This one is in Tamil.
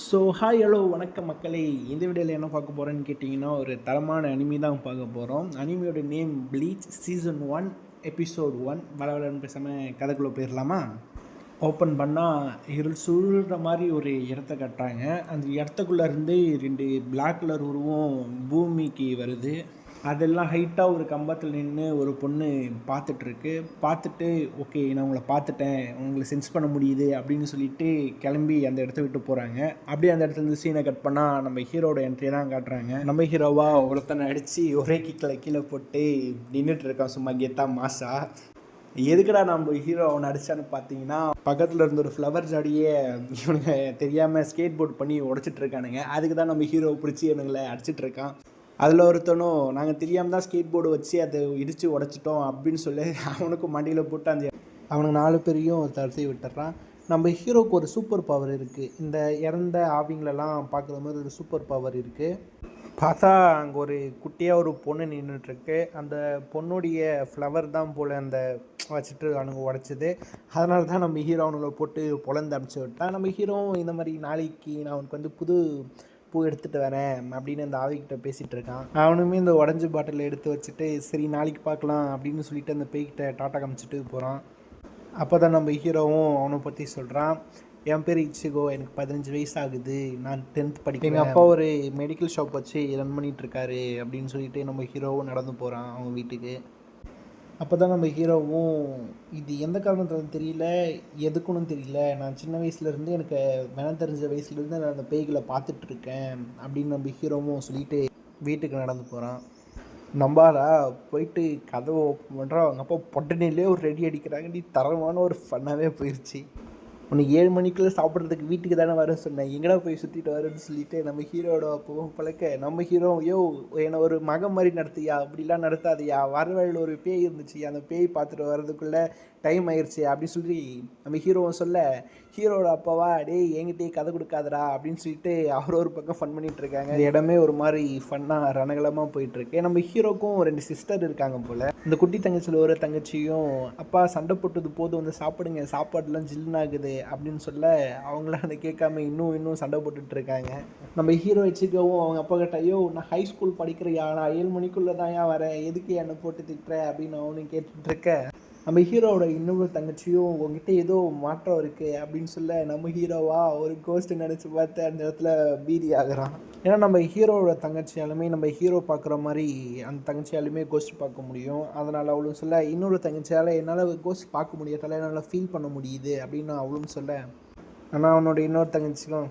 ஹாய் ஹலோ வணக்கம் மக்களே. இந்த வீடியோவில் என்ன பார்க்க போகிறோன்னு கேட்டிங்கன்னா, ஒரு தரமான அனிமி தான் பார்க்க போகிறோம். அனிமியோட நேம் ப்ளீச் சீசன் 1 எபிசோட் 1. வளவலன்னு பேசாமல் கதைக்குள்ளே போயிடலாமா? ஓப்பன் பண்ணால் இருள் சுடுற மாதிரி ஒரு இடத்த கட்டுறாங்க. அந்த இடத்துக்குள்ளே இருந்து 2 பிளாக் கலர் உருவம் பூமிக்கு வருது. அதெல்லாம் ஹைட்டாக ஒரு கம்பத்தில் நின்று ஒரு பொண்ணு பார்த்துட்ருக்கு. பார்த்துட்டு ஓகே, நான் உங்களை பார்த்துட்டேன், உங்களை சென்ஸ் பண்ண முடியுது அப்படின்னு சொல்லிட்டு கிளம்பி அந்த இடத்த விட்டு போகிறாங்க. அப்படியே அந்த இடத்துல சீனை கட் பண்ணால் நம்ம ஹீரோட என்ட்ரியை தான் காட்டுறாங்க. நம்ம ஹீரோவாக ஒருத்தனை அடித்து ஒரே கிக்கில் கீழே போட்டு நின்றுட்டு இருக்கான் சும்மா கெத்தா மாசா. எதுக்குடா நம்ம ஹீரோ அவனை அடித்தான்னு பார்த்தீங்கன்னா, பக்கத்தில் இருந்த ஒரு ஃப்ளவர் ஜாடியே இவனுங்க தெரியாமல் ஸ்கேட் போர்ட் பண்ணி உடச்சிட்டு இருக்கானுங்க. அதுக்கு தான் நம்ம ஹீரோவை பிடிச்சி இவனுங்களை அடிச்சிட்டு இருக்கான். அதில் ஒருத்தனும் நாங்கள் தெரியாமல் தான் ஸ்கேட் போர்டு வச்சு அதை இடித்து உடச்சிட்டோம் அப்படின்னு சொல்லி அவனுக்கும் மண்டியில் போட்டு அவனுக்கு 4 பேரையும் தடுத்து விட்டுறான். நம்ம ஹீரோவுக்கு ஒரு சூப்பர் பவர் இருக்குது. இந்த இறந்த ஆவிங்களெல்லாம் பார்க்குற மாதிரி ஒரு சூப்பர் பவர் இருக்குது. பார்த்தா அங்கே ஒரு குட்டியாக ஒரு பொண்ணு நின்றுட்டுருக்கு. அந்த பொண்ணுடைய ஃப்ளவர் தான் போல் அந்த வச்சுட்டு அவனுக்கு உடச்சிது. அதனால தான் நம்ம ஹீரோ அவனுங்களை போட்டு பொழந்து அனுப்பிச்சி விட்டான். நம்ம ஹீரோவும் இந்த மாதிரி நாளைக்கு நான் அவனுக்கு வந்து புது பூ எடுத்துகிட்டு வரேன் அப்படின்னு அந்த ஆவிக்கிட்ட பேசிகிட்டு இருக்கான். அவனுமே இந்த உடஞ்சி பாட்டில் எடுத்து வச்சுட்டு சரி நாளைக்கு பார்க்கலாம் அப்படின்னு சொல்லிட்டு அந்த பேய்கிட்ட டாட்டா காமிச்சிட்டு போகிறான். அப்போ தான் நம்ம ஹீரோவும் அவனை பற்றி சொல்கிறான். என் பேர் இச்சிகோ, எனக்கு 15 வயசு ஆகுது, நான் 10th படிக்கிறேன், எங்கள் அப்பா ஒரு மெடிக்கல் ஷாப் வச்சு ரன் பண்ணிகிட்ருக்காரு அப்படின்னு சொல்லிட்டு நம்ம ஹீரோவும் நடந்து போகிறான் அவங்க வீட்டுக்கு. அப்போ தான் நம்ம ஹீரோவும் இது எந்த காரணத்தில் தெரியல, எதுக்குன்னு தெரியல, நான் சின்ன வயசுலேருந்து எனக்கு மனம் தெரிஞ்ச வயசுலேருந்து நான் அந்த பேய்களை பார்த்துட்ருக்கேன் அப்படின்னு நம்ம ஹீரோவும் சொல்லிட்டு வீட்டுக்கு நடந்து போகிறான். நம்பாரா போயிட்டு கதவை ஓப்பன் பண்ணுறான். அவங்க அப்பா பொட்டனிலே ஒரு ரெடி அடிக்கிறாங்க. நீ தரமான ஒரு ஃபன்னாகவே போயிடுச்சு. உனக்கு 7 மணிக்குள்ளே சாப்பிட்றதுக்கு வீட்டுக்கு தானே வர சொன்னேன், எங்கடா போய் சுற்றிட்டு வரேன்னு சொல்லிட்டு நம்ம ஹீரோட அப்பவும் பழக்க நம்ம ஹீரோ என்னை ஒரு மகன் மாதிரி நடத்தியா, அப்படிலாம் நடத்தாதையா, வர வழியில் ஒரு பேய் இருந்துச்சு, அந்த பேய் பார்த்துட்டு வர்றதுக்குள்ளே டைம் ஆயிடுச்சு அப்படின்னு சொல்லி நம்ம ஹீரோவை சொல்ல, ஹீரோட அப்பாவா டேய் என்கிட்டயே கதை கொடுக்காதடா அப்படின்னு சொல்லிட்டு அவர் ஒரு பக்கம் ஃபன் பண்ணிகிட்டு இருக்காங்க. இந்த இடமே ஒரு மாதிரி ஃபன்னாக ரணகலமாக போயிட்டுருக்கு. நம்ம ஹீரோக்கும் 2 சிஸ்டர் இருக்காங்க போல். இந்த குட்டி தங்கச்சியில் ஒரு தங்கச்சியும் அப்பா சண்டை போட்டது போதும் வந்து சாப்பிடுங்க, சாப்பாடுலாம் ஜில்லுன்னு ஆகுது அப்படின்னு சொல்ல அவங்களாம் அதை கேட்காம இன்னும் சண்டை போட்டுட்டு இருக்காங்க. நம்ம ஹீரோ வச்சுக்கவும் அவங்க அப்பா கிட்ட ஐயோ நான் ஹை ஸ்கூல் படிக்கிறியா, நான் 7 மணிக்குள்ளே தான் வரேன், எதுக்கு என்னை போட்டு திட்டுற அப்படின்னு அவனும் கேட்டுட்டு இருக்க, நம்ம ஹீரோவோட இன்னொரு தங்கச்சியும் உங்ககிட்ட ஏதோ மாற்றம் இருக்குது அப்படின்னு சொல்ல நம்ம ஹீரோவா ஒரு கோஸ்ட் நினச்சி பார்த்து அந்த இடத்துல பீதி ஆகிறான். ஏன்னா நம்ம ஹீரோவோட தங்கச்சியாலுமே நம்ம ஹீரோ பார்க்குற மாதிரி அந்த தங்கச்சியாலுமே கோஸ்ட் பார்க்க முடியும். அதனால் அவளும் சொல்ல இன்னொரு தங்கச்சியால் என்னால் கோஸ்ட் பார்க்க முடியாதால என்னால் ஃபீல் பண்ண முடியுது அப்படின்னு அவளும் சொல்ல, ஆனால் அவனோட இன்னொரு தங்கச்சிக்கும்